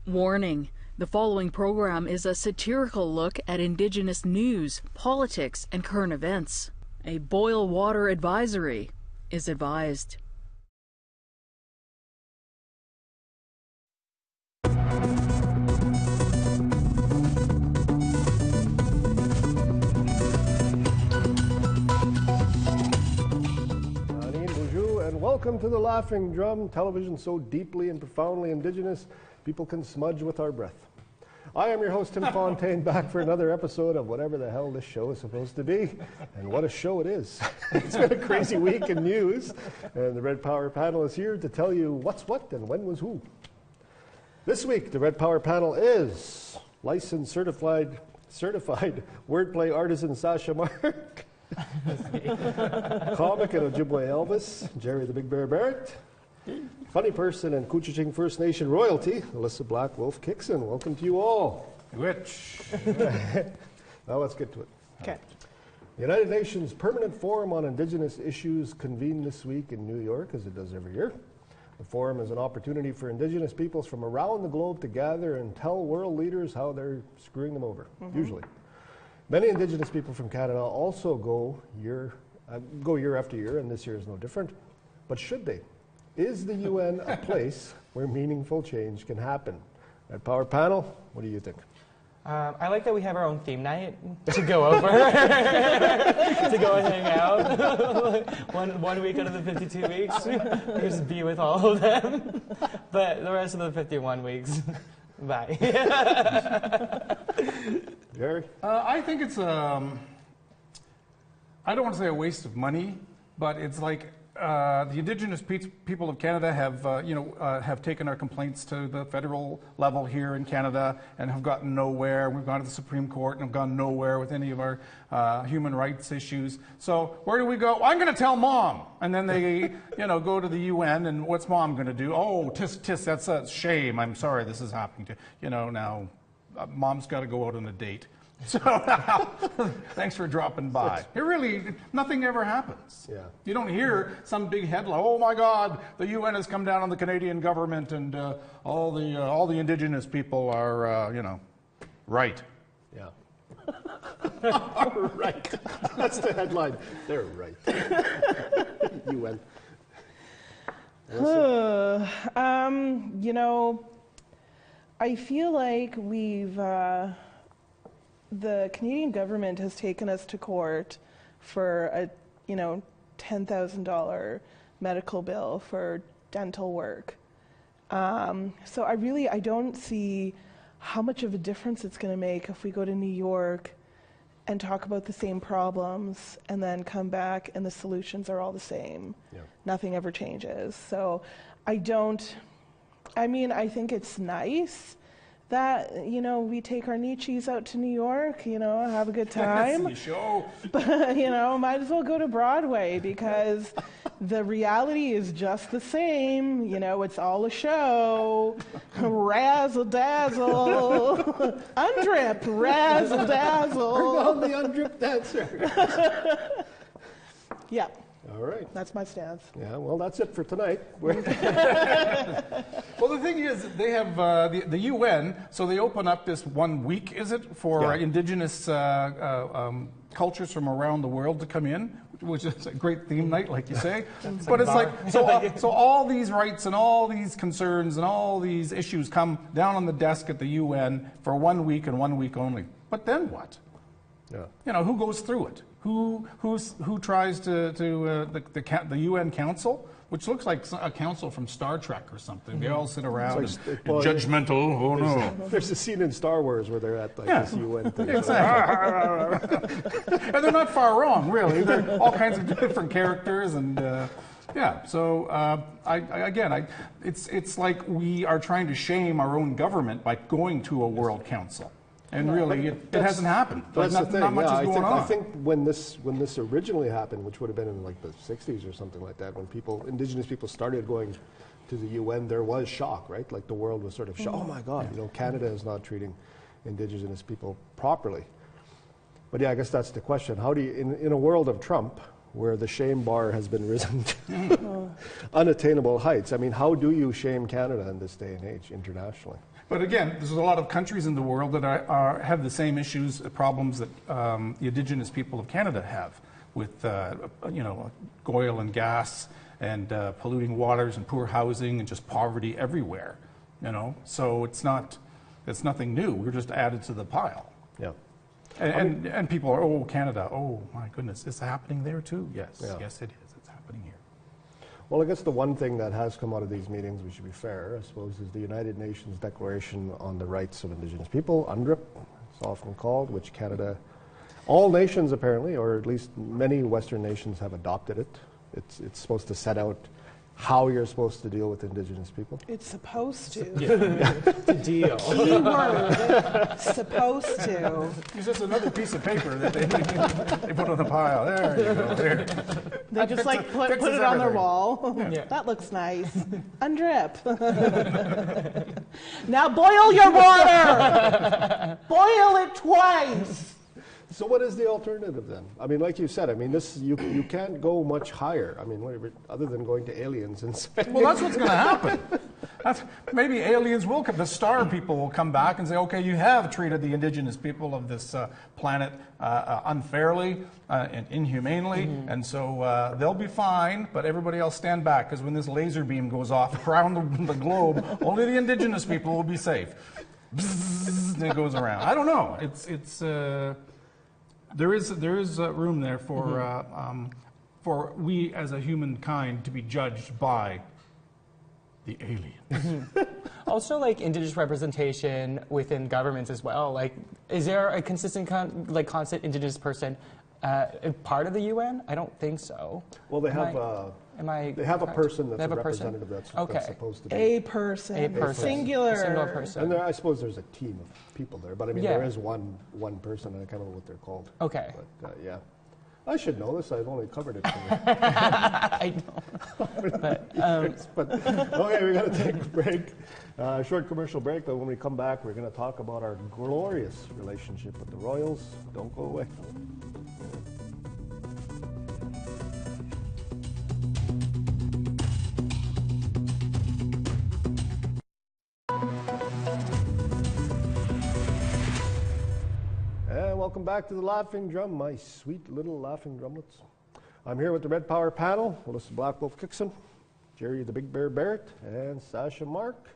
Warning: the following program is a satirical look at Indigenous news, politics, and current events. A boil water advisory is advised. And welcome to the Laughing Drum, television so deeply and profoundly Indigenous, people can smudge with our breath. I am your host, Tim Fontaine, back for another episode of whatever the hell this show is supposed to be. And what a show it is. It's been a crazy week in news, and the Red Power panel is here to tell you what's what and when was who. This week, the Red Power panel is licensed, certified wordplay artisan Sasha Mark, comic and Ojibwe Elvis, Jerry the Big Bear Barrett, funny person and Couchiching First Nation royalty, Alyssa Black Wolf Kickson. Welcome to you all. Which? Now let's get to it. Okay. The United Nations Permanent Forum on Indigenous Issues convened this week in New York, as it does every year. The forum is an opportunity for Indigenous peoples from around the globe to gather and tell world leaders how they're screwing them over, usually. Many Indigenous people from Canada also go year after year, and this year is no different. But should they? Is the UN a place where meaningful change can happen? Red Power panel, what do you think? I like that we have our own theme night to go over, to go and hang out. one week out of the 52 weeks, we just be with all of them. But the rest of the 51 weeks, bye. Jerry? I think it's I don't want to say a waste of money, but it's like the Indigenous people of Canada have taken our complaints to the federal level here in Canada and have gotten nowhere. We've gone to the Supreme Court and have gone nowhere with any of our human rights issues. So where do we go? I'm going to tell Mom, and then they go to the UN, and what's Mom going to do? Oh, tisk, that's a shame. I'm sorry this is happening to now. Mom's got to go out on a date. So thanks for dropping by. It really, nothing ever happens. Yeah. You don't hear some big headline, oh my God, the UN has come down on the Canadian government and all the Indigenous people are, right. Yeah. Right. That's the headline. They're right. UN. I feel like the Canadian government has taken us to court for a, $10,000 medical bill for dental work. So I don't see how much of a difference it's going to make if we go to New York and talk about the same problems and then come back and the solutions are all the same. Yeah. Nothing ever changes. So I think it's nice that, we take our Nietzsches out to New York, have a good time. Show. But, might as well go to Broadway because the reality is just the same. It's all a show. Razzle-dazzle. Undrip. Razzle-dazzle. Bring on the undrip dancer. Yeah. All right. That's my stance. Yeah, well, that's it for tonight. Well, the thing is, they have the UN, so they open up this 1 week, is it, for Indigenous cultures from around the world to come in, which is a great theme night, like you say. But it's like, so all these rights and all these concerns and all these issues come down on the desk at the UN for 1 week and 1 week only. But then what? Yeah. Who goes through it? Who tries to the UN Council, which looks like a council from Star Trek or something. They all sit around judgmental. Oh no! There's a scene in Star Wars where they're at this UN thing. Exactly. And they're not far wrong, really. They're all kinds of different characters and. So it's like we are trying to shame our own government by going to a World Council. And really, it hasn't happened. That's the thing. Not much is going on. I think when this originally happened, which would have been in like the 60s or something like that, when Indigenous people started going to the UN, there was shock, right? Like the world was sort of shocked. Oh my God, Canada is not treating Indigenous people properly. But yeah, I guess that's the question. How do you, in a world of Trump, where the shame bar has been risen to unattainable heights, I mean, how do you shame Canada in this day and age internationally? But again, there's a lot of countries in the world that have the same issues, problems that the Indigenous people of Canada have with, oil and gas and polluting waters and poor housing and just poverty everywhere. So it's nothing new. We're just added to the pile. Yeah. And people are, oh, Canada, oh my goodness, is it happening there too? Yes, Yeah. yes it is. It's happening here. Well, I guess the one thing that has come out of these meetings, we should be fair, I suppose, is the United Nations Declaration on the Rights of Indigenous People, UNDRIP, it's often called, which Canada, all nations apparently, or at least many Western nations have adopted it. It's supposed to set out how you're supposed to deal with Indigenous people. It's supposed to. To deal. Key word. Supposed to. It's just another piece of paper that they put on the pile. There you go. There. They That just fixes- put fixes it on their everything. wall. Yeah. That looks nice. Undrip. Now boil your water. Boil it twice. So what is the alternative then? I mean, like you said, I mean, you can't go much higher. I mean, other than going to aliens and saying, Well, that's what's going to happen. Maybe aliens will come. The star people will come back and say, okay, you have treated the Indigenous people of this planet unfairly and inhumanely, and so they'll be fine, but everybody else stand back, because when this laser beam goes off around the globe, only the Indigenous people will be safe. Bzzz, and it goes around. I don't know. There is room there for we as a humankind to be judged by the aliens. Also, like Indigenous representation within governments as well. Like, is there a consistent, constant Indigenous person part of the UN? I don't think so. well, they have they have a correct? person They that's have a a person? representative that's Okay. supposed to be. A person. A person. Singular. A single person. And I suppose there's a team of people there, but I mean, Yeah. there is one person, and I can't remember what they're called. Okay. But yeah. I should know this. I've only covered it for I know. But okay, we got to take a break, short commercial break. But when we come back, we're going to talk about our glorious relationship with the Royals. Don't go away. And welcome back to the Laughing Drum, my sweet little laughing drumlets. I'm here with the Red Power panel, Melissa Black Wolf Kixon, Jerry the Big Bear Barrett, and Sasha Mark.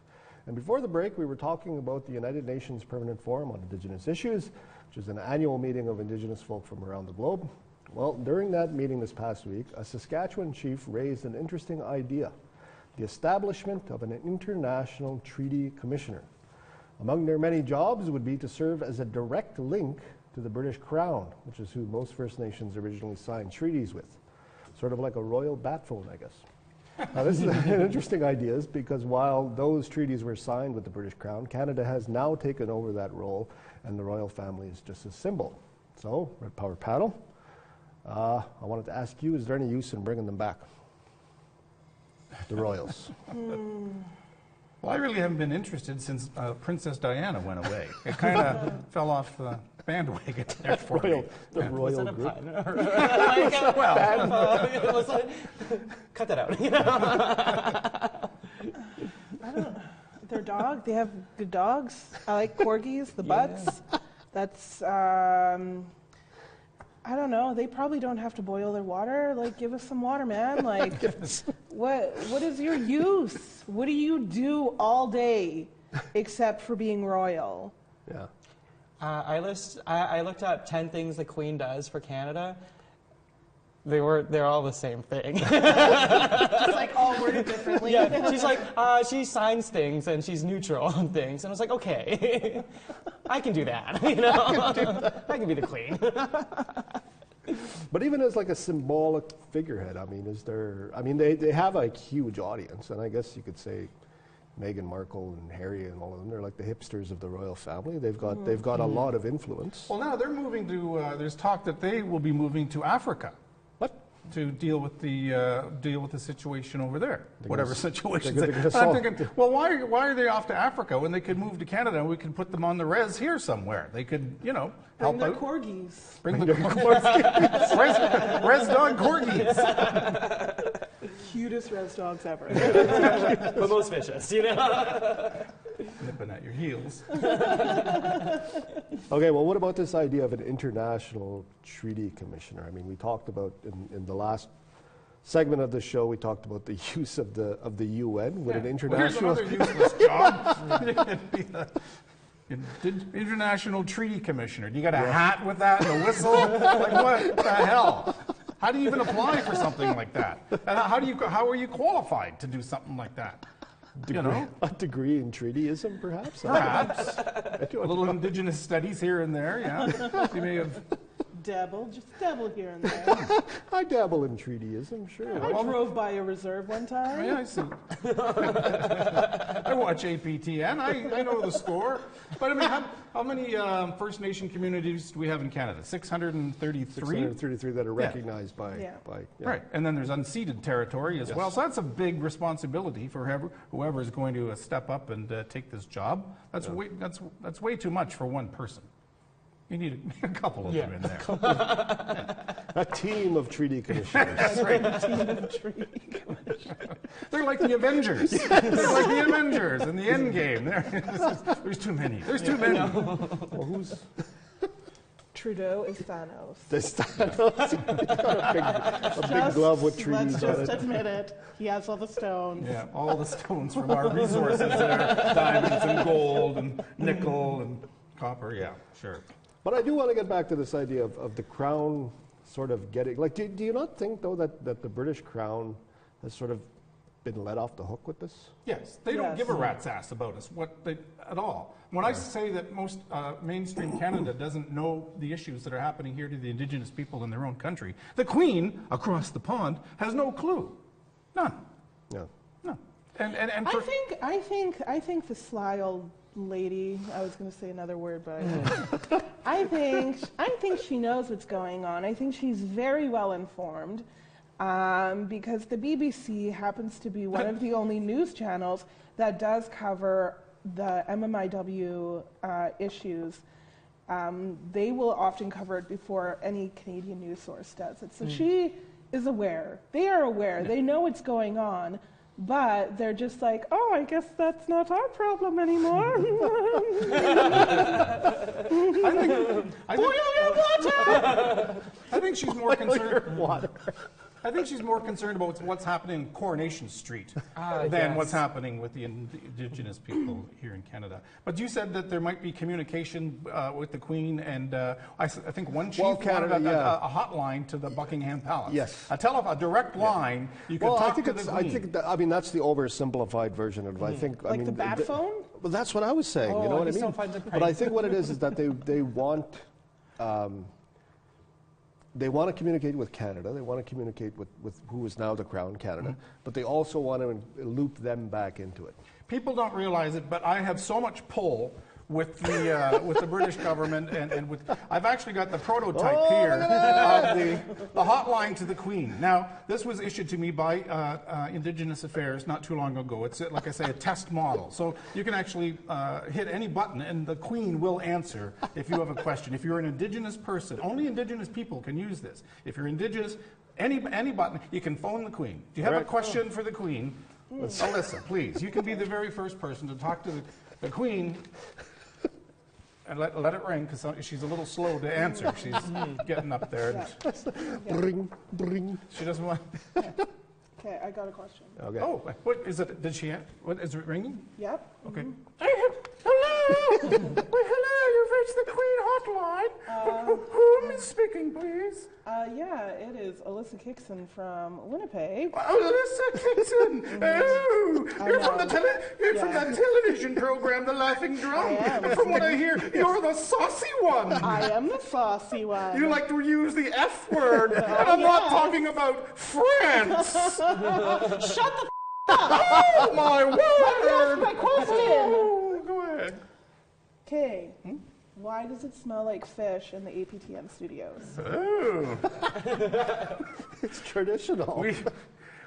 And before the break, we were talking about the United Nations Permanent Forum on Indigenous Issues, which is an annual meeting of Indigenous folk from around the globe. Well, during that meeting this past week, a Saskatchewan chief raised an interesting idea, the establishment of an international treaty commissioner. Among their many jobs would be to serve as a direct link to the British Crown, which is who most First Nations originally signed treaties with. Sort of like a Royal BatPhone, I guess. Now, this is an interesting idea because while those treaties were signed with the British Crown, Canada has now taken over that role, and the royal family is just a symbol. So, Red Power panel, I wanted to ask you, is there any use in bringing them back? The royals. Well, I really haven't been interested since Princess Diana went away. It kind of fell off the bandwagon there for me. The Was royal that a group. pun? Well, cut that out. I don't. Their dog. They have good dogs. I like corgis. The butts. That's. I don't know. They probably don't have to boil their water. Like, give us some water, man. Like, what is your use? What do you do all day except for being royal? Yeah. I looked up 10 things the Queen does for Canada. They're all the same thing. It's like all worded differently. Yeah, she's like, she signs things and she's neutral on things. And I was like, okay, I can do that. You know, I can be the Queen. But even as like a symbolic figurehead, I mean, is there? I mean, they have a huge audience, and I guess you could say Meghan Markle and Harry and all of them, they're like the hipsters of the royal family. They've got a lot of influence. Well, now they're moving to. There's talk that they will be moving to Africa. What? To deal with the situation over there, whatever situation. they're gonna I'm solve- thinking, well, why are they off to Africa when they could move to Canada and we could put them on the res here somewhere? They could, Bring help their out. corgis. Bring the res dog corgis. Cutest res dogs ever. But most vicious, you know? Nipping at your heels. Okay, well, what about this idea of an international treaty commissioner? I mean, we talked about in the last segment of the show, we talked about the use of the UN with an international. Well, here's another useless job. International Treaty Commissioner. Do you got a hat with that and a whistle? Like what the hell? How do you even apply for something like that? And how are you qualified to do something like that? A degree in treatyism, perhaps. Perhaps a little Indigenous studies here and there. Yeah, you may have. Just dabble here and there. I dabble in treatyism, sure. I drove by a reserve one time. Yeah, I see. I watch APTN. I know the score. But I mean, how many First Nation communities do we have in Canada? 633? 633 that are recognized by. Right, and then there's unceded territory as well. So that's a big responsibility for whoever is going to step up and take this job. That's way too much for one person. You need a couple of them in there. A team of treaty commissioners. That's right. A team of treaty commissioners. They're like the Avengers. They're like the Avengers in the end game. There's too many. There's too many. Well, who's... Trudeau is Thanos. There's Thanos. He's got a big glove with treaties on it. Let's just admit it. He has all the stones. Yeah, all the stones from our resources there. Diamonds and gold and nickel and copper. Yeah, sure. But I do want to get back to this idea of the Crown sort of getting, like, do you not think, though, that the British Crown has sort of been let off the hook with this? Yes, they don't give a rat's ass about us at all. When I say that most mainstream Canada doesn't know the issues that are happening here to the Indigenous people in their own country, the Queen, across the pond, has no clue. None. Yeah. No. I think the sly old lady, I was going to say another word, but I think she knows what's going on. I think she's very well informed because the BBC happens to be one of the only news channels that does cover the MMIW issues. They will often cover it before any Canadian news source does it. So she is aware. They are aware. They know what's going on. But they're just like, oh, I guess that's not our problem anymore. I think she's more concerned. I think she's more concerned about what's happening in Coronation Street than what's happening with the Indigenous people here in Canada. But you said that there might be communication with the Queen, and I think one chief wanted a hotline to the Buckingham Palace. Yes. A direct line you could talk to the Queen. I mean, that's the oversimplified version of it. I think, like the bat phone? Well, that's what I was saying. You know what I mean? But I think what it is that they want... they want to communicate with Canada. They want to communicate with who is now the Crown, Canada. But they also want to loop them back into it. People don't realize it, but I have so much pull with the British government, and with I've actually got the prototype here of the hotline to the Queen. Now, this was issued to me by Indigenous Affairs not too long ago. It's, like I say, a test model. So you can actually hit any button, and the Queen will answer if you have a question. If you're an Indigenous person, only Indigenous people can use this. If you're Indigenous, any button, you can phone the Queen. Do you have a question for the Queen? Alyssa, please. You can be the very first person to talk to the Queen. And let it ring, because she's a little slow to answer. She's getting up there. Bring, bring. She doesn't want... Okay, I got a question. Okay. Oh, what is it? Did she... What, is it ringing? Yep. Okay. Hello! Hello, you've reached the Queen hotline. Whom is speaking, please? Yeah, it is Alyssa Kickson from Winnipeg. Alyssa Kickson! Oh, you're from that television program, The Laughing Drum. And from what I hear, you're the saucy one. I am the saucy one. You like to use the F word, and I'm not talking about France. Shut the up! Oh, my word! Let me ask my question. Oh, go ahead. Okay. Why does it smell like fish in the APTN studios? Oh. It's traditional.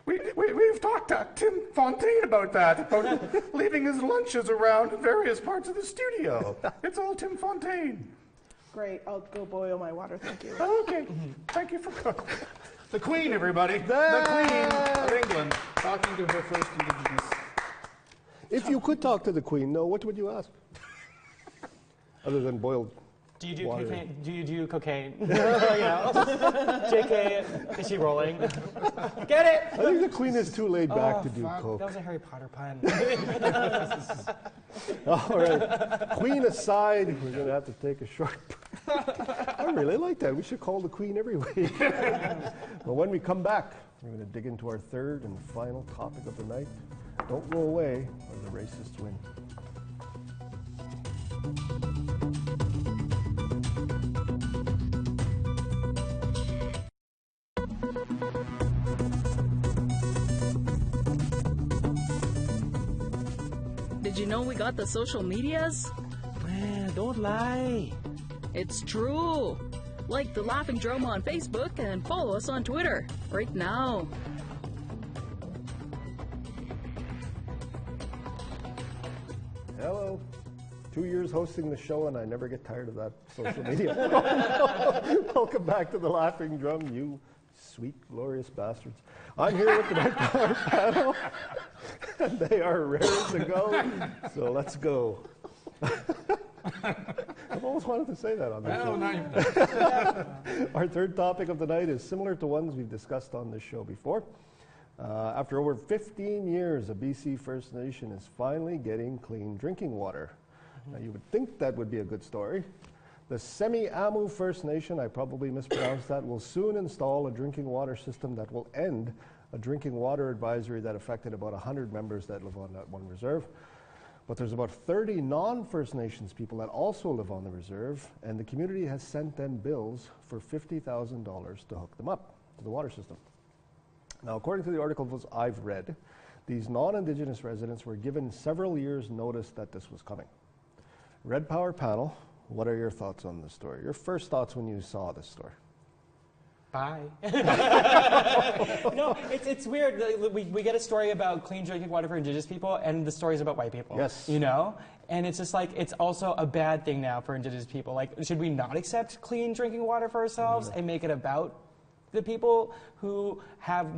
We've talked to Tim Fontaine about that, about leaving his lunches around in various parts of the studio. It's all Tim Fontaine. Great. I'll go boil my water. Thank you. Okay. Thank you for the Queen, everybody. The Queen of England talking to her first Indigenous. If you could talk to the Queen, though, what would you ask? other than boiled Do you do water. cocaine? Do you do cocaine? You know? JK, is she rolling? Get it! I think the Queen is too laid back to do Fuck, coke. that was a Harry Potter pun. All right. Queen aside, we're going to have to take a short break. I really like that. We should call the Queen every week. But when we come back, we're going to dig into our third and final topic of the night. Don't go away, or the racists win. Did you know we got the social medias? Man, don't lie. It's true. Like the Laughing Drum on Facebook and follow us on Twitter right now. Hello. 2 years hosting the show, and I never get tired of that social media. Welcome back to the Laughing Drum, you sweet, glorious bastards. I'm here with the Night Power panel, and they are raring to go, so let's go. I've always wanted to say that on this show. Now you've done. Our third topic of the night is similar to ones we've discussed on this show before. After over 15 years, a BC First Nation is finally getting clean drinking water. Now, you would think that would be a good story. The Semi-Amu First Nation, I probably mispronounced that, will soon install a drinking water system that will end a drinking water advisory that affected about 100 members that live on that one reserve. But there's about 30 non-First Nations people that also live on the reserve, and the community has sent them bills for $50,000 to hook them up to the water system. Now, according to the articles I've read, these non-Indigenous residents were given several years' notice that this was coming. Red Power panel, what are your thoughts on this story? Your first thoughts when you saw this story? Bye. No, it's weird. We get a story about clean drinking water for Indigenous people, and the story's about white people. Yes. You know? And it's just like, it's also a bad thing now for Indigenous people. Like, should we not accept clean drinking water for ourselves and make it about the people who have,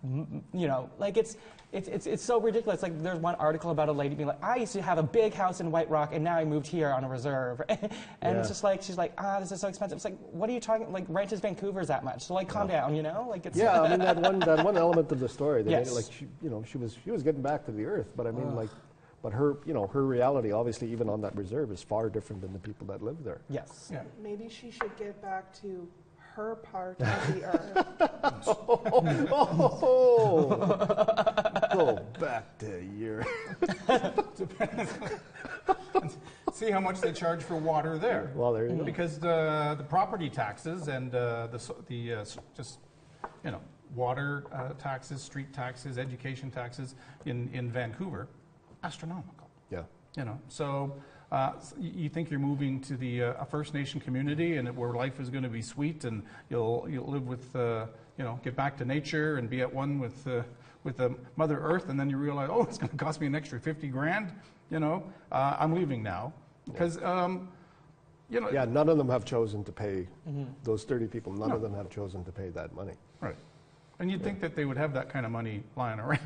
you know, like it's so ridiculous. Like there's one article about a lady being like, I used to have a big house in White Rock and now I moved here on a reserve. And it's just like, she's like, this is so expensive. It's like, what are you talking, like rent in Vancouver's that much. So like calm down, you know? Like it's I mean that one element of the story, they Yes. made it like she was getting back to the earth, but I mean but her her reality obviously even on that reserve is far different than the people that live there. Yes. Yeah. Maybe she should get back to her part of the earth. Go back to a year. See how much they charge for water there. Well, there you go. Because the property taxes and just water taxes, street taxes, education taxes in Vancouver, astronomical. Yeah. So you think you're moving to the a First Nation community and where life is going to be sweet and you'll live with get back to nature and be at one with the Mother Earth, and then you realize, it's going to cost me an extra $50,000. I'm leaving now because Yeah, none of them have chosen to pay those 30 people. None of them have chosen to pay that money. Right. And you'd think that they would have that kind of money lying around.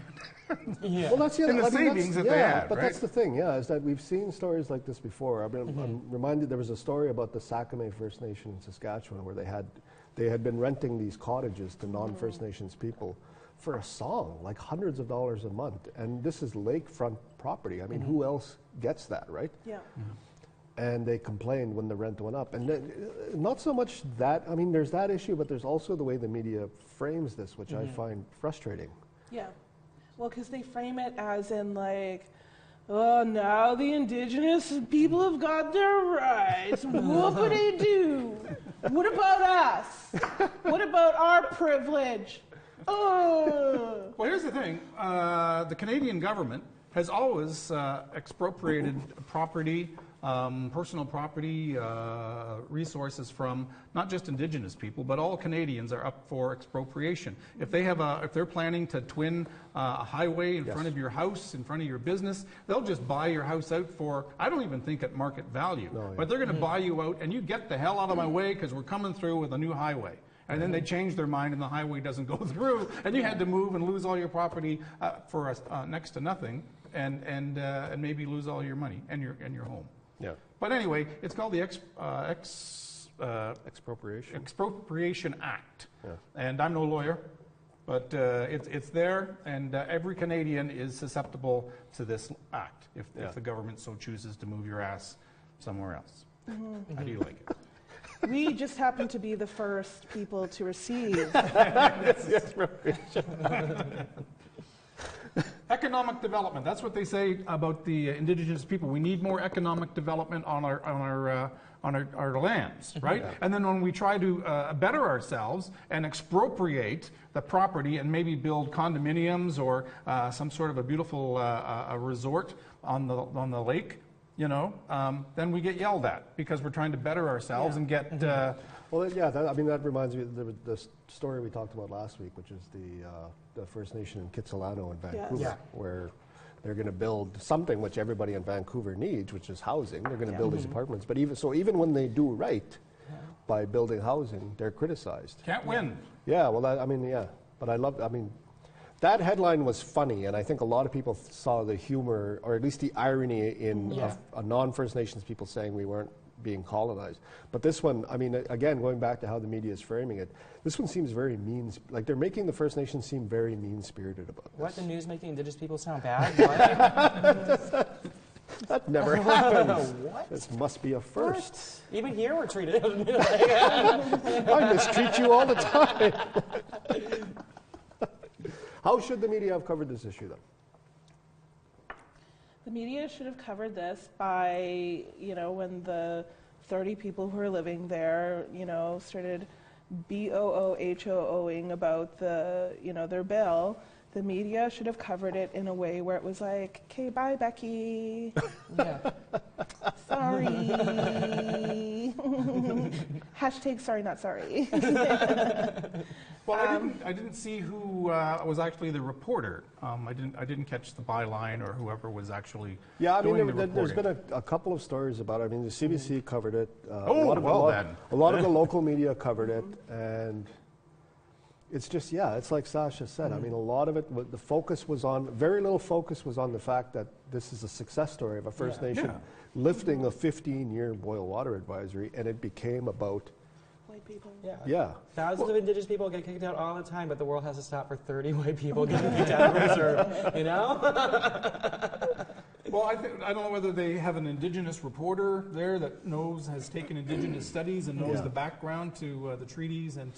Yeah. Well, that's In the savings that they had, but right? that's the thing, is that we've seen stories like this before. I'm reminded there was a story about the Sakamay First Nation in Saskatchewan where they had been renting these cottages to non-First Nations people for a song, like hundreds of dollars a month. And this is lakefront property. I mean, who else gets that, right? Yeah. And they complained when the rent went up. And then, not so much that, I mean, there's that issue, but there's also the way the media frames this, which I find frustrating. Yeah. Well, because they frame it as in like, oh, now the Indigenous people have got their rights. Whoopity-doo. What about us? What about our privilege? Oh. Well, here's the thing. The Canadian government has always expropriated property, personal property, resources from not just Indigenous people, but all Canadians are up for expropriation. If they're planning to twin a highway in front of your house, in front of your business, they'll just buy your house out for, I don't even think at market value, but they're going to buy you out and you get the hell out of my way because we're coming through with a new highway. And then they change their mind and the highway doesn't go through and you had to move and lose all your property for next to nothing and maybe lose all your money and your home. Yeah. But anyway, it's called the Expropriation. Act. Yeah. And I'm no lawyer, but it's there, and every Canadian is susceptible to this act if the government so chooses to move your ass somewhere else. How do you like it? We just happen to be the first people to receive. Economic development. That's what they say about the Indigenous people. We need more economic development on our lands, right? Yeah. And then when we try to better ourselves and expropriate the property and maybe build condominiums or some sort of a beautiful a resort on the lake, you know, then we get yelled at because we're trying to better ourselves and get. Well, yeah, that reminds me of the story we talked about last week, which is the First Nation in Kitsilano in Vancouver, where they're going to build something which everybody in Vancouver needs, which is housing. They're going to build these apartments, but even when they do right by building housing, they're criticized. Can't win. Yeah, well, but that headline was funny, and I think a lot of people saw the humor, or at least the irony in a non-First Nations people saying we weren't being colonized. But this one, I mean, again, going back to how the media is framing it, this one seems very mean. Like they're making the First Nations seem very mean-spirited about this. What, the news making Indigenous people sound bad? That never happens. What? This must be a first. What? Even here we're treated. I mistreat you all the time. How should the media have covered this issue, then? The media should have covered this by, when the 30 people who are living there, started BOOHOOing about their bill. The media should have covered it in a way where it was like, okay, bye, Becky. Sorry. Hashtag sorry, not sorry. Well, I didn't see who was actually the reporter. I didn't catch the byline or whoever was actually doing the reporting. There's been a couple of stories about it. I mean, the CBC covered it. A lot of the local media covered it, and it's just, it's like Sasha said. I mean, a lot of it, the focus was on, very little focus was on the fact that this is a success story of a First Nation lifting a 15-year boil water advisory, and it became about white people. Yeah. Thousands of Indigenous people get kicked out all the time, but the world has to stop for 30 white people getting kicked out of a reserve, you know? Well, I don't know whether they have an Indigenous reporter there that has taken Indigenous studies and knows the background to the treaties and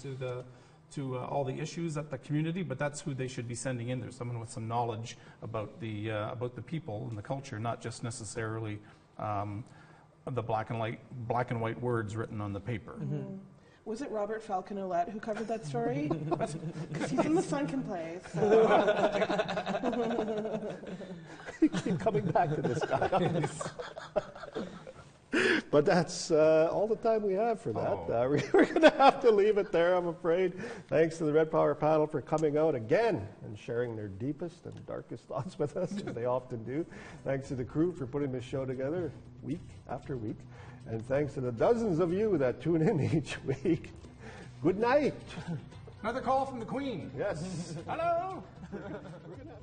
to all the issues at the community, but that's who they should be sending in there, someone with some knowledge about the people and the culture, not just necessarily the black and white words written on the paper. Mm-hmm. Was it Robert Falcon-Ouellette who covered that story? Because he's in the sunken place. Keep coming back to this guy. But that's all the time we have for that. We're going to have to leave it there, I'm afraid. Thanks to the Red Power panel for coming out again and sharing their deepest and darkest thoughts with us, as they often do. Thanks to the crew for putting this show together week after week. And thanks to the dozens of you that tune in each week. Good night. Another call from the Queen. Yes. Hello. We're gonna have